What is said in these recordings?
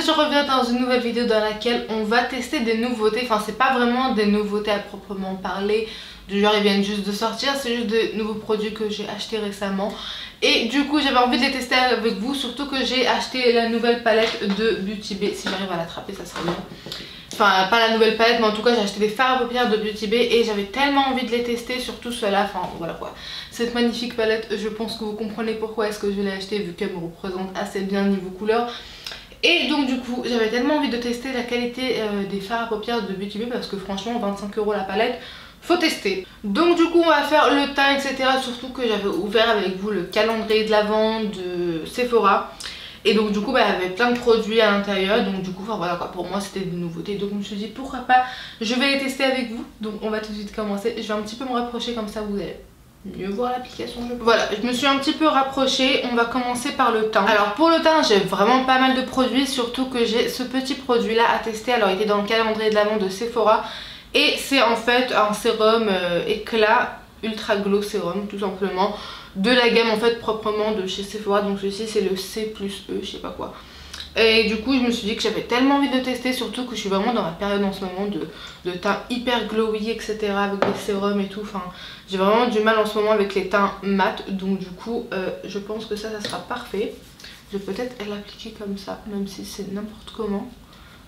je reviens dans une nouvelle vidéo dans laquelle on va tester des nouveautés. Enfin, c'est pas vraiment des nouveautés à proprement parler, du genre ils viennent juste de sortir, c'est juste des nouveaux produits que j'ai achetés récemment. Et du coup j'avais envie de les tester avec vous, surtout que j'ai acheté la nouvelle palette de Beauty Bay. Si j'arrive à l'attraper ça serait bien. Enfin pas la nouvelle palette mais en tout cas j'ai acheté des fards à paupières de Beauty Bay et j'avais tellement envie de les tester, surtout ceux-là. Enfin voilà quoi, cette magnifique palette, je pense que vous comprenez pourquoi est-ce que je l'ai achetée, vu qu'elle me représente assez bien niveau couleur. Et donc du coup j'avais tellement envie de tester la qualité des fards à paupières de Beauty Bay, parce que franchement 25 € la palette, faut tester. Donc du coup on va faire le teint etc, surtout que j'avais ouvert avec vous le calendrier de l'Avent de Sephora. Et donc du coup bah, il y avait plein de produits à l'intérieur, donc du coup enfin, voilà quoi, pour moi c'était des nouveautés. Donc je me suis dit pourquoi pas, je vais les tester avec vous. Donc on va tout de suite commencer, je vais un petit peu me rapprocher comme ça vous allez mieux voir l'application. Voilà, je me suis un petit peu rapprochée, on va commencer par le teint. Alors pour le teint j'ai vraiment pas mal de produits, surtout que j'ai ce petit produit là à tester. Alors il était dans le calendrier de l'Avent de Sephora et c'est en fait un sérum éclat ultra glow sérum tout simplement, de la gamme en fait proprement de chez Sephora. Donc celui-ci c'est le C+E, je sais pas quoi. Et du coup je me suis dit que j'avais tellement envie de le tester, surtout que je suis vraiment dans la période en ce moment de teint hyper glowy etc, avec des sérums et tout. Enfin j'ai vraiment du mal en ce moment avec les teints mat, donc du coup je pense que ça sera parfait. Je vais peut-être l'appliquer comme ça, même si c'est n'importe comment,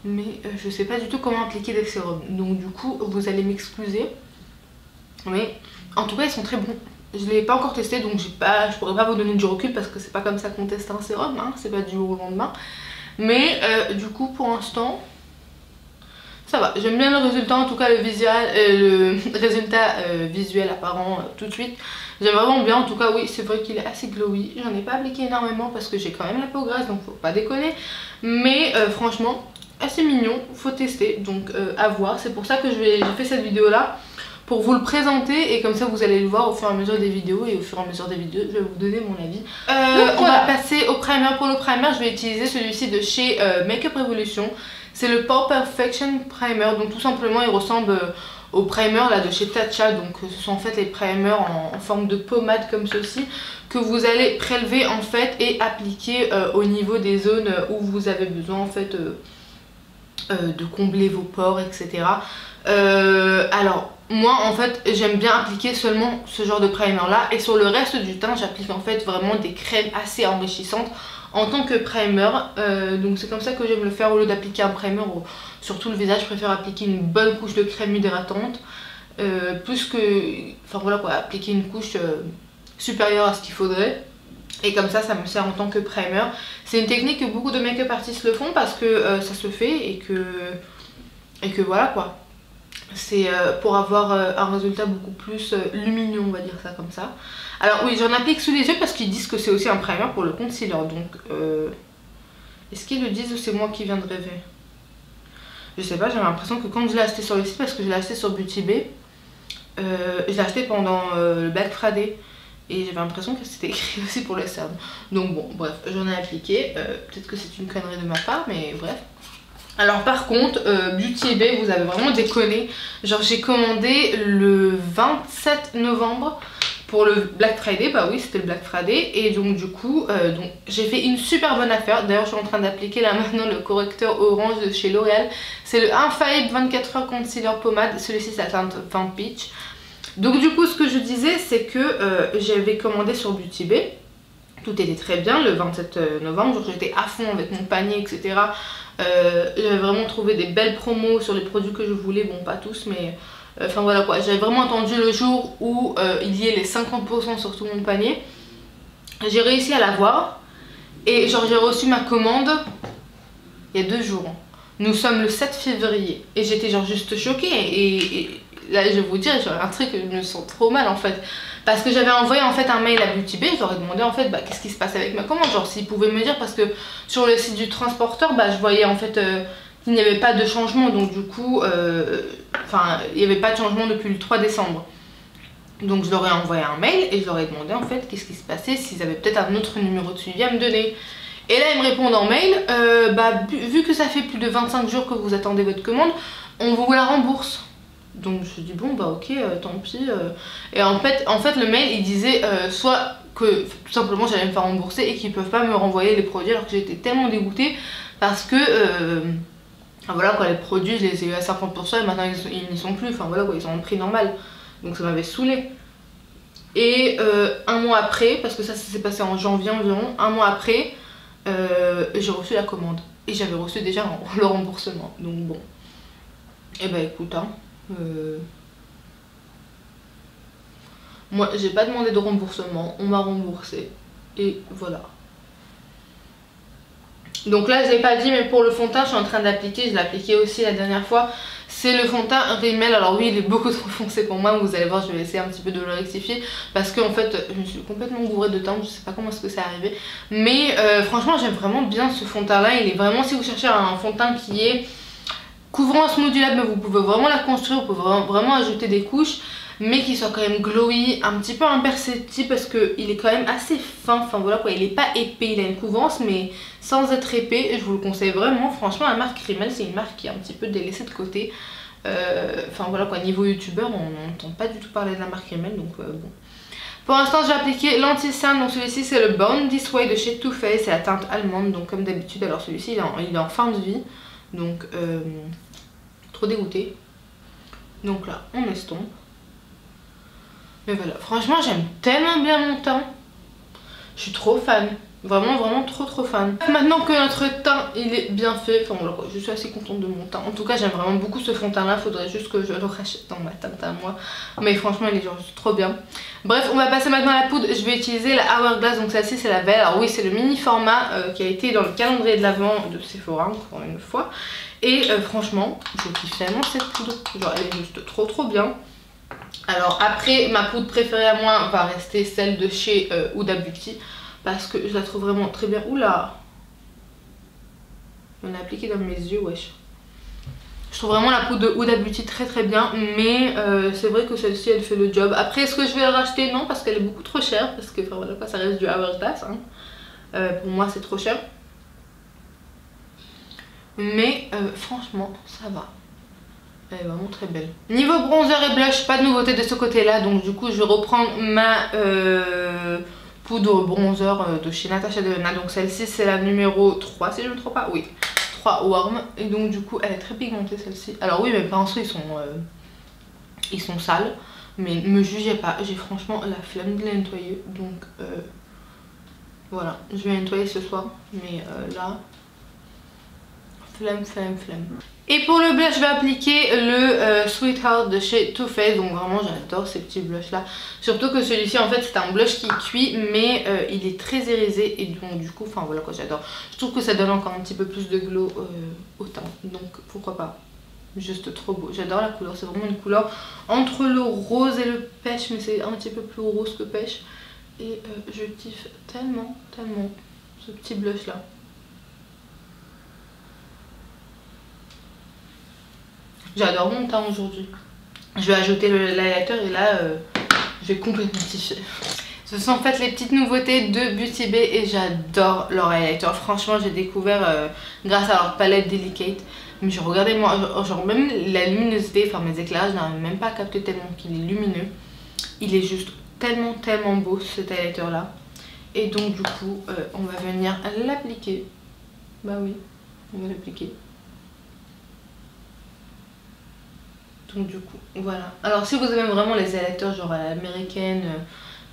mais je sais pas du tout comment appliquer des sérums, donc du coup vous allez m'excuser, mais en tout cas ils sont très bons. Je ne l'ai pas encore testé donc je pourrais pas vous donner du recul parce que c'est pas comme ça qu'on teste un sérum, hein, c'est pas du jour au lendemain. Mais du coup pour l'instant ça va, j'aime bien le résultat, en tout cas le résultat visuel apparent tout de suite. J'aime vraiment bien, en tout cas oui c'est vrai qu'il est assez glowy. J'en ai pas appliqué énormément parce que j'ai quand même la peau grasse donc faut pas déconner. Mais franchement assez mignon, faut tester, donc à voir. C'est pour ça que j'ai fait cette vidéo là, pour vous le présenter, et comme ça vous allez le voir au fur et à mesure des vidéos, et au fur et à mesure des vidéos je vais vous donner mon avis. On va passer au primer. Pour le primer je vais utiliser celui-ci de chez Makeup Revolution. C'est le Pore Perfection Primer, donc tout simplement il ressemble au primer là de chez Tatcha. Donc ce sont en fait les primers en forme de pommade comme ceci, que vous allez prélever en fait et appliquer au niveau des zones où vous avez besoin en fait de combler vos pores etc. Alors moi en fait j'aime bien appliquer seulement ce genre de primer là, et sur le reste du teint j'applique en fait vraiment des crèmes assez enrichissantes en tant que primer. Donc c'est comme ça que j'aime le faire, au lieu d'appliquer un primer sur tout le visage. Je préfère appliquer une bonne couche de crème hydratante plus que, enfin voilà quoi, appliquer une couche supérieure à ce qu'il faudrait. Et comme ça me sert en tant que primer. C'est une technique que beaucoup de make-up artistes le font parce que ça se fait, et que voilà quoi. C'est pour avoir un résultat beaucoup plus lumineux, on va dire ça comme ça. Alors oui, j'en applique sous les yeux parce qu'ils disent que c'est aussi un primer pour le concealer. Donc est-ce qu'ils le disent ou c'est moi qui viens de rêver? Je sais pas, j'ai l'impression que quand je l'ai acheté sur le site, parce que je l'ai acheté sur Beauty Bay, je l'ai acheté pendant le Black Friday, et j'avais l'impression que c'était écrit aussi pour le cerne. Donc bon, bref, j'en ai appliqué. Peut-être que c'est une connerie de ma part, mais bref. Alors par contre, Beauty Bay, vous avez vraiment déconné. Genre j'ai commandé le 27 novembre pour le Black Friday. Bah oui, c'était le Black Friday. Et donc du coup, j'ai fait une super bonne affaire. D'ailleurs je suis en train d'appliquer là maintenant le correcteur orange de chez L'Oréal. C'est le Infaillible 24 heures concealer pommade. Celui-ci c'est la teinte Fan Peach. Donc du coup ce que je disais c'est que j'avais commandé sur Beauty Bay. Tout était très bien le 27 novembre. Genre j'étais à fond avec mon panier etc. J'avais vraiment trouvé des belles promos sur les produits que je voulais, bon pas tous mais enfin voilà quoi, j'avais vraiment attendu le jour où il y ait les 50% sur tout mon panier. J'ai réussi à l'avoir, et genre j'ai reçu ma commande il y a 2 jours. Nous sommes le 7 février et j'étais genre juste choquée, et là je vais vous dire, j'ai un truc, je me sens trop mal en fait. Parce que j'avais envoyé en fait un mail à Beauty Bay, je leur ai demandé en fait qu'est-ce qui se passe avec ma commande, genre s'ils pouvaient me dire, parce que sur le site du transporteur je voyais en fait qu'il n'y avait pas de changement, donc du coup enfin il n'y avait pas de changement depuis le 3 décembre. Donc je leur ai envoyé un mail et je leur ai demandé en fait qu'est-ce qui se passait, s'ils avaient peut-être un autre numéro de suivi à me donner. Et là ils me répondent en mail, vu que ça fait plus de 25 jours que vous attendez votre commande, on vous la rembourse. Donc je dis bon ok tant pis. Et en fait le mail il disait soit que tout simplement j'allais me faire rembourser et qu'ils peuvent pas me renvoyer les produits, alors que j'étais tellement dégoûtée parce que voilà quoi, les produits je les ai eu à 50% et maintenant ils n'y sont plus, enfin voilà quoi, ils ont un prix normal, donc ça m'avait saoulé. Et un mois après, parce que ça s'est passé en janvier environ, un mois après j'ai reçu la commande et j'avais reçu déjà le remboursement, donc bon, et bah écoute hein, moi j'ai pas demandé de remboursement, on m'a remboursé et voilà. Donc là je l'ai pas dit, mais pour le fond de teint je suis en train d'appliquer, je l'ai appliqué aussi la dernière fois, c'est le fond de teint Rimmel. Alors oui il est beaucoup trop foncé pour moi, vous allez voir, je vais essayer un petit peu de le rectifier parce que en fait je me suis complètement bourrée de teint, je sais pas comment est-ce que c'est arrivé, mais franchement j'aime vraiment bien ce fond de teint là. Il est vraiment, si vous cherchez un fond de teint qui est couvrance modulable, mais vous pouvez vraiment la construire, vous pouvez vraiment ajouter des couches, mais qui soit quand même glowy, un petit peu imperceptible parce qu'il est quand même assez fin, enfin voilà quoi, il est pas épais, il a une couvrance mais sans être épais, et je vous le conseille vraiment. Franchement la marque Rimmel c'est une marque qui est un petit peu délaissée de côté, enfin voilà quoi, niveau youtubeur on n'entend pas du tout parler de la marque Rimmel, donc bon. Pour l'instant je vais appliquer l'anti-cerne, donc celui-ci c'est le Born This Way de chez Too Faced, c'est la teinte allemande, donc comme d'habitude. Alors celui-ci il est en fin de vie, donc trop dégoûté, donc là on estompe. Mais voilà, franchement j'aime tellement bien mon teint, je suis trop fan, vraiment vraiment trop fan. Maintenant que notre teint il est bien fait, enfin voilà, je suis assez contente de mon teint. En tout cas j'aime vraiment beaucoup ce fond de teint là, faudrait juste que je le rachète dans ma teinte à moi, mais franchement il est genre trop bien. Bref, on va passer maintenant à la poudre. Je vais utiliser la Hourglass, donc celle-ci c'est la belle. Alors oui c'est le mini format qui a été dans le calendrier de l'Avent de Sephora encore une fois. Et franchement je kiffe tellement cette poudre, genre elle est juste trop bien. Alors après ma poudre préférée à moi va rester celle de chez Huda Beauty, parce que je la trouve vraiment très bien. Oula, on a appliqué dans mes yeux, wesh. Je trouve vraiment la poudre de Huda Beauty très bien, mais c'est vrai que celle-ci elle fait le job. Après est-ce que je vais la racheter? Non, parce qu'elle est beaucoup trop chère, parce que enfin voilà quoi, ça reste du Hourglass hein. Pour moi c'est trop cher, mais franchement ça va. Elle est vraiment très belle. Niveau bronzer et blush, pas de nouveauté de ce côté là, donc du coup je vais reprendre ma poudre bronzer de chez Natasha Denona. Donc celle-ci c'est la numéro 3 si je ne me trompe pas, oui, 3 Warm, et donc du coup elle est très pigmentée celle-ci. Alors oui mes pinceaux ils sont sales, mais ne me jugez pas, j'ai franchement la flemme de les nettoyer, donc voilà, je vais les nettoyer ce soir, mais là flemme. Et pour le blush je vais appliquer le Sweetheart de chez Too Faced. Donc vraiment j'adore ces petits blushs là, surtout que celui-ci en fait c'est un blush qui cuit, mais il est très irisé, et donc du coup enfin voilà quoi, j'adore. Je trouve que ça donne encore un petit peu plus de glow au teint, donc pourquoi pas. Juste trop beau, j'adore la couleur, c'est vraiment une couleur entre le rose et le pêche, mais c'est un petit peu plus rose que pêche, et je kiffe tellement ce petit blush là. J'adore mon teint aujourd'hui. Je vais ajouter l'highlighter et là je vais complètement kiffer. Ce sont en fait les petites nouveautés de Beauty Bay et j'adore leur highlighter. Franchement j'ai découvert grâce à leur palette Delicate. Mais je regardais moi, genre même la luminosité, enfin mes éclairages n'arrivent même pas à capter tellement qu'il est lumineux. Il est juste tellement beau cet highlighter là. Et donc du coup on va venir l'appliquer. Bah oui, on va l'appliquer. Donc du coup voilà. Alors si vous aimez vraiment les highlighters genre à l'américaine,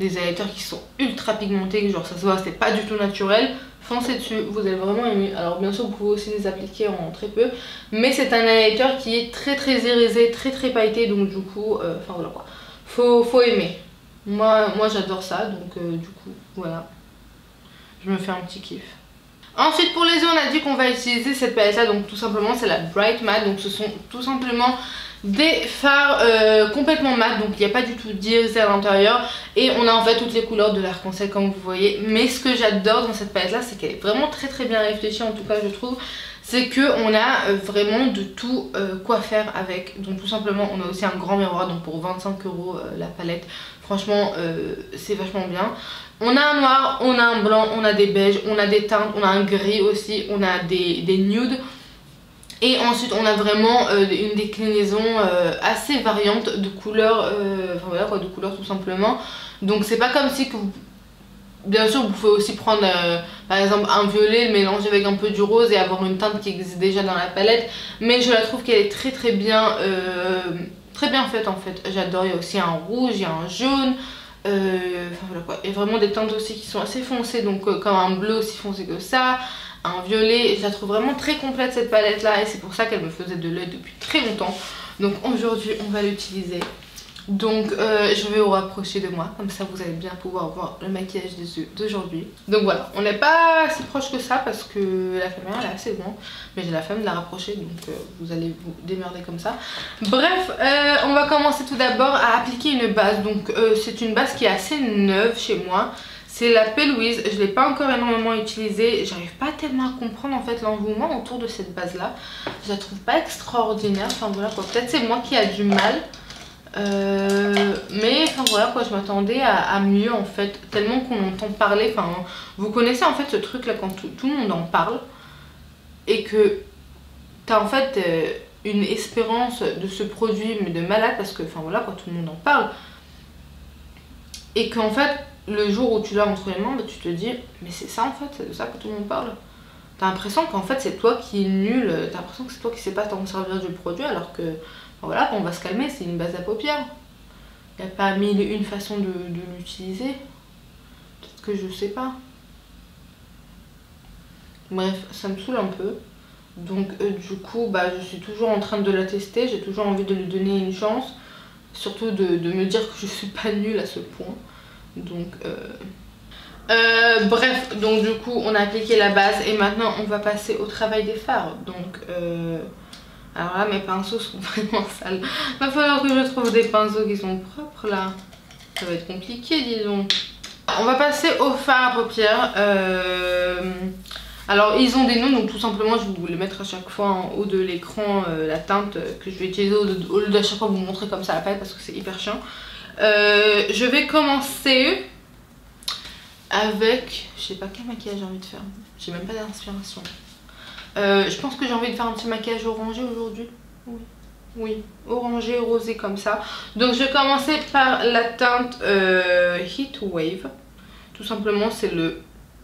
des highlighters qui sont ultra pigmentés, genre ça se voit c'est pas du tout naturel, foncez dessus, vous allez vraiment aimer. Alors bien sûr vous pouvez aussi les appliquer en très peu, mais c'est un highlighter qui est très irisé, très pailleté, donc du coup enfin voilà quoi, faut aimer. Moi j'adore ça, donc du coup voilà, je me fais un petit kiff. Ensuite pour les yeux on a dit qu'on va utiliser cette palette là, donc tout simplement c'est la Bright Matte, donc ce sont tout simplement des fards complètement mat, donc il n'y a pas du tout d'iris à l'intérieur, et on a en fait toutes les couleurs de l'arc-en-ciel comme vous voyez. Mais ce que j'adore dans cette palette là, c'est qu'elle est vraiment très bien réfléchie, en tout cas je trouve, c'est qu'on a vraiment de tout quoi faire avec. Donc tout simplement on a aussi un grand miroir, donc pour 25 € la palette, franchement c'est vachement bien. On a un noir, on a un blanc, on a des beiges, on a des teintes, on a un gris aussi, on a des nudes. Et ensuite on a vraiment une déclinaison assez variante de couleurs, enfin voilà quoi, de couleurs tout simplement. Donc c'est pas comme si que vous... Bien sûr, vous pouvez aussi prendre par exemple un violet, le mélanger avec un peu du rose et avoir une teinte qui existe déjà dans la palette. Mais je la trouve qu'elle est très bien faite en fait. J'adore, il y a aussi un rouge, il y a un jaune. Enfin voilà quoi. Et vraiment des teintes aussi qui sont assez foncées, donc comme un bleu aussi foncé que ça. Un violet, je la trouve vraiment très complète cette palette là. Et c'est pour ça qu'elle me faisait de l'œil depuis très longtemps. Donc aujourd'hui on va l'utiliser. Donc je vais vous rapprocher de moi, comme ça vous allez bien pouvoir voir le maquillage des yeux d'aujourd'hui. Donc voilà, on n'est pas si proche que ça parce que la caméra elle est assez grande, mais j'ai la flemme de la rapprocher, donc vous allez vous démerder comme ça. Bref, on va commencer tout d'abord à appliquer une base. Donc c'est une base qui est assez neuve chez moi. C'est la P-Louise, je ne l'ai pas encore énormément utilisée. J'arrive pas tellement à comprendre en fait l'engouement autour de cette base là. Je la trouve pas extraordinaire, enfin voilà quoi, peut-être c'est moi qui a du mal. Mais enfin voilà quoi, je m'attendais à mieux en fait, tellement qu'on entend parler. Enfin vous connaissez en fait ce truc là quand tout le monde en parle et que t'as en fait une espérance de ce produit mais de malade, parce que enfin voilà quoi, tout le monde en parle, et qu'en fait le jour où tu l'as entre les mains, bah, tu te dis mais c'est ça en fait, c'est de ça que tout le monde parle. T'as l'impression qu'en fait c'est toi qui es nul, t'as l'impression que c'est toi qui sais pas t'en servir du produit, alors que voilà, on va se calmer, c'est une base à paupières. Il n'y a pas mille et une façons de l'utiliser. Peut-être que je sais pas. Bref, ça me saoule un peu. Donc du coup, bah, je suis toujours en train de la tester. J'ai toujours envie de lui donner une chance. Surtout de me dire que je suis pas nulle à ce point. Donc bref, donc du coup on a appliqué la base. Et maintenant on va passer au travail des fards. Donc alors là mes pinceaux sont vraiment sales. Il va falloir que je trouve des pinceaux qui sont propres là. Ça va être compliqué disons. On va passer au fard à paupières. Alors ils ont des noms, donc tout simplement je vais vous les mettre à chaque fois en haut de l'écran, la teinte que je vais utiliser au lieu d'à chaque fois vous montrer comme ça à la palette parce que c'est hyper chiant. Je vais commencer avec, je sais pas quel maquillage j'ai envie de faire. J'ai même pas d'inspiration. Je pense que j'ai envie de faire un petit maquillage orangé aujourd'hui. Oui, orangé, rosé comme ça. Donc je vais commencer par la teinte Heat Wave. Tout simplement c'est le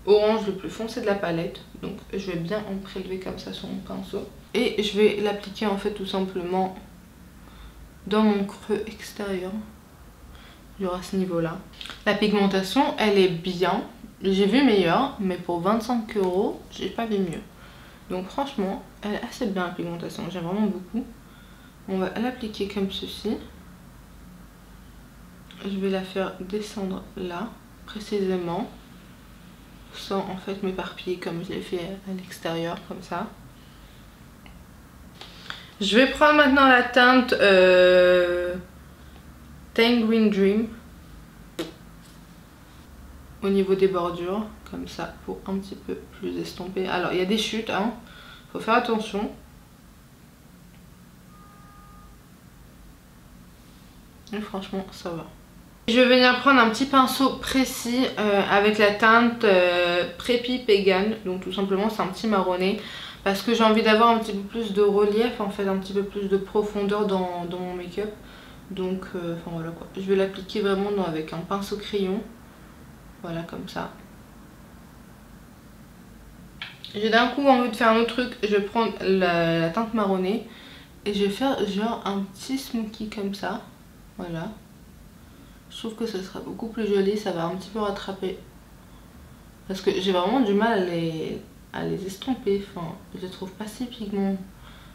orange le plus foncé de la palette. Donc je vais bien en prélever comme ça sur mon pinceau. Et je vais l'appliquer en fait tout simplement dans mon creux extérieur. Genre à ce niveau là. La pigmentation elle est bien. J'ai vu meilleur, mais pour 25 €, j'ai pas vu mieux. Donc franchement, elle est assez bien la pigmentation, j'aime vraiment beaucoup. On va l'appliquer comme ceci. Je vais la faire descendre là, précisément. Sans en fait m'éparpiller comme je l'ai fait à l'extérieur, comme ça. Je vais prendre maintenant la teinte Tangerine Dream. Au niveau des bordures, comme ça, pour un petit peu plus estomper. Alors il y a des chutes, hein, faut faire attention. Et franchement ça va. Je vais venir prendre un petit pinceau précis avec la teinte Preppy Pagan. Donc tout simplement c'est un petit marronné, parce que j'ai envie d'avoir un petit peu plus de relief, en fait un petit peu plus de profondeur dans mon make-up. Donc enfin voilà quoi, je vais l'appliquer vraiment avec un pinceau crayon. Voilà comme ça. J'ai d'un coup envie de faire un autre truc. Je vais prendre la teinte marronnée et je vais faire genre un petit smoky comme ça. Voilà. Je trouve que ce sera beaucoup plus joli. Ça va un petit peu rattraper. Parce que j'ai vraiment du mal à les estomper. Enfin, je les trouve pas si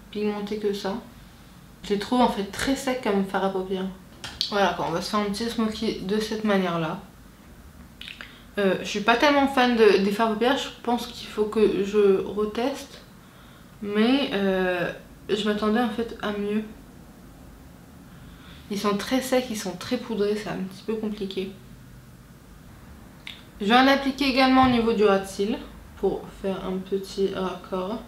pigmentés que ça. Je les trouve en fait très secs comme fard à paupières. Voilà quoi, on va se faire un petit smoky de cette manière là. Je suis pas tellement fan des fards à paupières, je pense qu'il faut que je reteste. Mais je m'attendais en fait à mieux. Ils sont très secs, ils sont très poudrés, c'est un petit peu compliqué. Je vais en appliquer également au niveau du ras de cils pour faire un petit raccord.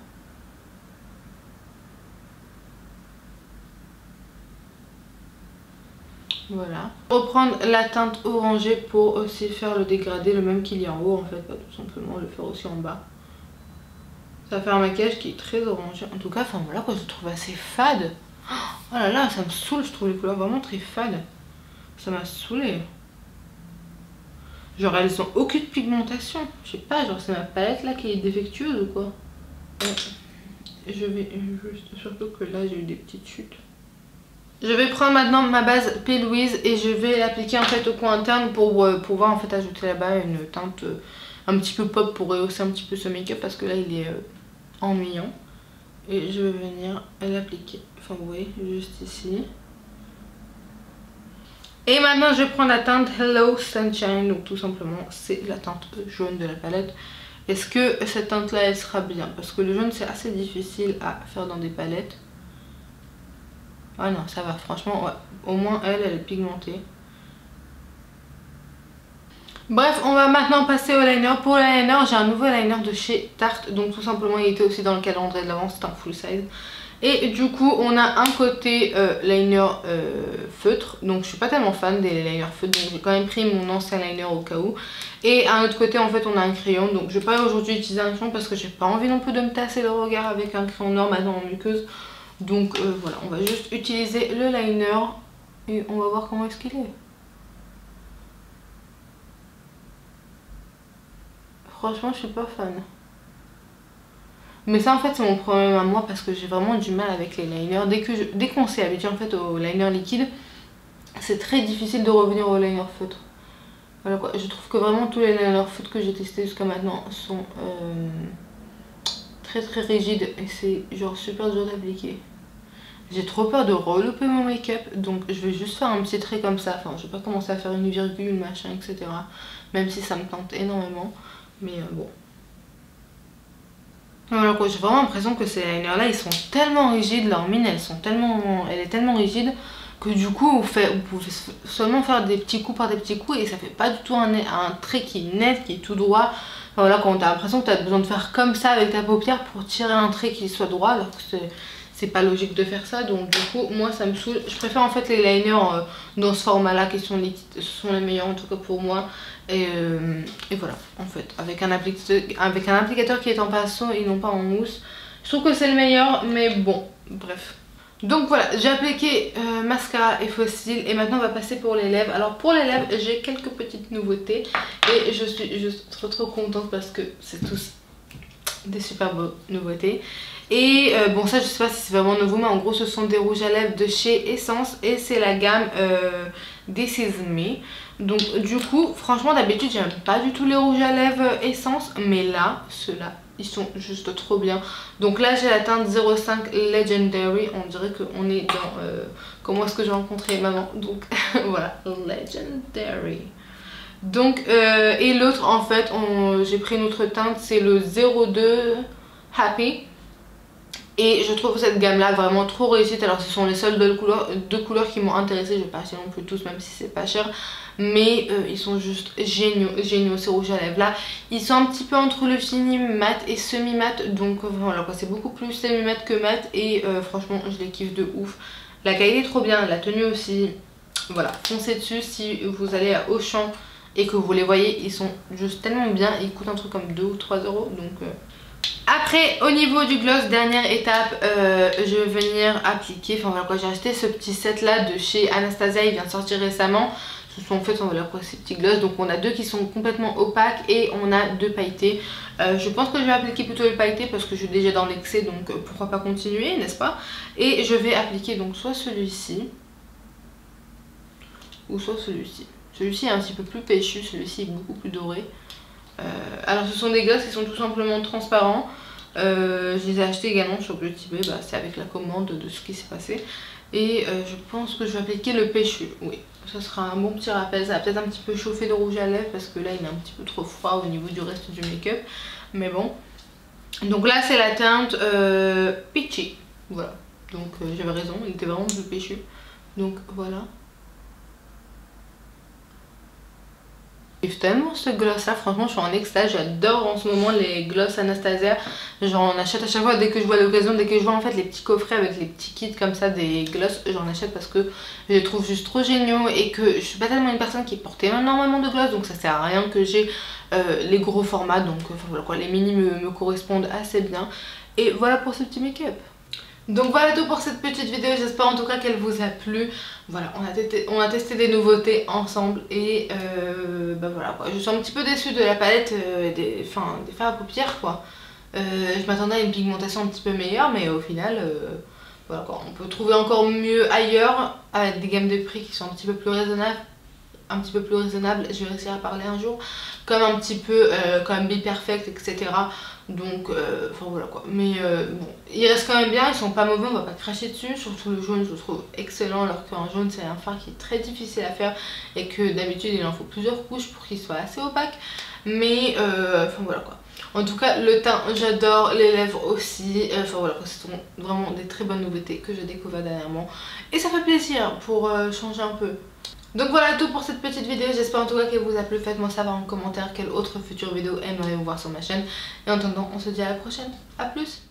Voilà. Reprendre la teinte orangée pour aussi faire le dégradé, le même qu'il y a en haut en fait, pas tout simplement le faire aussi en bas. Ça va faire un maquillage qui est très orangé. En tout cas, enfin voilà quoi, je le trouve assez fade. Oh là là, ça me saoule, je trouve les couleurs vraiment très fades. Ça m'a saoulé. Genre elles ont aucune pigmentation. Je sais pas, genre c'est ma palette là qui est défectueuse ou quoi. Je vais juste, surtout que là j'ai eu des petites chutes. Je vais prendre maintenant ma base P. Louise et je vais l'appliquer en fait au coin interne pour pouvoir en fait ajouter là-bas une teinte un petit peu pop pour rehausser un petit peu ce make-up parce que là il est ennuyant. Et je vais venir l'appliquer, enfin vous voyez, juste ici. Et maintenant je prends la teinte Hello Sunshine, donc tout simplement c'est la teinte jaune de la palette. Est-ce que cette teinte là elle sera bien? Parce que le jaune c'est assez difficile à faire dans des palettes. Ah non, ça va, franchement, ouais. Au moins, elle est pigmentée. Bref, on va maintenant passer au liner. Pour l'eyeliner, j'ai un nouveau liner de chez Tarte. Donc tout simplement, il était aussi dans le calendrier de l'avant, c'est un full size. Et du coup, on a un côté liner feutre. Donc je suis pas tellement fan des liners feutres. Donc j'ai quand même pris mon ancien liner au cas où. Et à l'autre côté, en fait, on a un crayon. Donc je vais pas aujourd'hui utiliser un crayon parce que j'ai pas envie non plus de me tasser le regard avec un crayon noir maintenant en muqueuse. Donc voilà, on va juste utiliser le liner et on va voir comment est-ce qu'il est. Franchement, je suis pas fan. Mais ça en fait c'est mon problème à moi parce que j'ai vraiment du mal avec les liners. Dès qu'on s'est habitué en fait au liner liquide, c'est très difficile de revenir au liner feutre. Voilà quoi, je trouve que vraiment tous les liners feutres que j'ai testés jusqu'à maintenant sont très rigides et c'est genre super dur d'appliquer. J'ai trop peur de relouper mon make-up, donc je vais juste faire un petit trait comme ça. Enfin, je vais pas commencer à faire une virgule, machin, etc. Même si ça me tente énormément. Mais bon. Voilà quoi, j'ai vraiment l'impression que ces liners là, ils sont tellement rigides. Leur mine, elle est tellement rigide que du coup, vous pouvez seulement faire des petits coups par des petits coups et ça fait pas du tout un trait qui est net, qui est tout droit. Enfin, voilà, quand t'as l'impression que t'as besoin de faire comme ça avec ta paupière pour tirer un trait qui soit droit, alors que c'est pas logique de faire ça. Donc du coup moi ça me saoule. Je préfère en fait les liners dans ce format là qui sont liquides. Ce sont les meilleurs en tout cas pour moi. Et voilà en fait avec un applicateur qui est en pinceau et non pas en mousse. Je trouve que c'est le meilleur mais bon bref. Donc voilà, j'ai appliqué mascara et faux cils et maintenant on va passer pour les lèvres. Alors pour les lèvres j'ai quelques petites nouveautés et je suis juste trop contente parce que c'est tous des super beaux nouveautés. Et bon ça je sais pas si c'est vraiment nouveau mais en gros ce sont des rouges à lèvres de chez Essence et c'est la gamme This Is Me. Donc du coup franchement d'habitude j'aime pas du tout les rouges à lèvres Essence mais là ceux-là ils sont juste trop bien. Donc là j'ai la teinte 05 Legendary, on dirait qu'on est dans comment est-ce que j'ai rencontré maman, donc voilà Legendary. Donc et l'autre en fait j'ai pris une autre teinte, c'est le 02 Happy. Et je trouve cette gamme là vraiment trop réussite. Alors ce sont les seules deux couleurs qui m'ont intéressée. Je vais pas acheter non plus tous même si c'est pas cher. Mais ils sont juste géniaux ces rouges à lèvres là. Ils sont un petit peu entre le fini mat et semi mat. Donc voilà quoi, c'est beaucoup plus semi mat que mat. Et franchement je les kiffe de ouf. La qualité est trop bien, la tenue aussi. Voilà, foncez dessus si vous allez à Auchan et que vous les voyez. Ils sont juste tellement bien. Ils coûtent un truc comme 2 ou 3 euros. Donc... Après au niveau du gloss, dernière étape, je vais venir appliquer, enfin voilà quoi, j'ai acheté ce petit set là de chez Anastasia, il vient de sortir récemment. Ce sont en fait voilà quoi, ces petits gloss, donc on a deux qui sont complètement opaques et on a deux pailletés. Je pense que je vais appliquer plutôt les pailletés parce que je suis déjà dans l'excès, donc pourquoi pas continuer, n'est-ce pas? Et je vais appliquer donc soit celui-ci ou soit celui-ci. Celui-ci est un petit peu plus péchu, celui-ci est beaucoup plus doré. Alors ce sont des glosses qui sont tout simplement transparents. Je les ai achetés également sur Beauty Bay, bah, c'est avec la commande de ce qui s'est passé. Et je pense que je vais appliquer le péchu, oui. Ça sera un bon petit rappel, ça va peut-être un petit peu chauffer le rouge à lèvres parce que là il est un petit peu trop froid au niveau du reste du make-up. Mais bon. Donc là c'est la teinte Peachy, voilà. Donc j'avais raison, il était vraiment plus péchu. Donc voilà. J'aime tellement ce gloss là, franchement je suis en extase, j'adore en ce moment les gloss Anastasia. J'en achète à chaque fois dès que je vois l'occasion, dès que je vois en fait les petits coffrets avec les petits kits comme ça des gloss, j'en achète parce que je les trouve juste trop géniaux et que je suis pas tellement une personne qui porte énormément de gloss, donc ça sert à rien que j'ai les gros formats, donc enfin, voilà quoi, les mini me correspondent assez bien. Et voilà pour ce petit make-up. Donc voilà tout pour cette petite vidéo, j'espère en tout cas qu'elle vous a plu. Voilà, on a testé des nouveautés ensemble et bah voilà quoi. Je suis un petit peu déçue de la palette des fards à paupières quoi. Je m'attendais à une pigmentation un petit peu meilleure, mais au final voilà quoi. On peut trouver encore mieux ailleurs avec des gammes de prix qui sont un petit peu plus raisonnables. Je vais réussir à parler un jour, comme un petit peu comme Be Perfect, etc. Donc enfin voilà quoi, mais bon, ils restent quand même bien, ils sont pas mauvais, on va pas cracher dessus. Surtout le jaune, je le trouve excellent, alors qu'un jaune c'est un fard qui est très difficile à faire et que d'habitude il en faut plusieurs couches pour qu'il soit assez opaque. Mais enfin voilà quoi. En tout cas le teint j'adore, les lèvres aussi, enfin voilà, ce sont vraiment des très bonnes nouveautés que j'ai découvert dernièrement et ça fait plaisir pour changer un peu. Donc voilà tout pour cette petite vidéo, j'espère en tout cas qu'elle vous a plu. Faites-moi savoir en commentaire quelle autre future vidéo aimeriez-vous voir sur ma chaîne. Et en attendant, on se dit à la prochaine, à plus.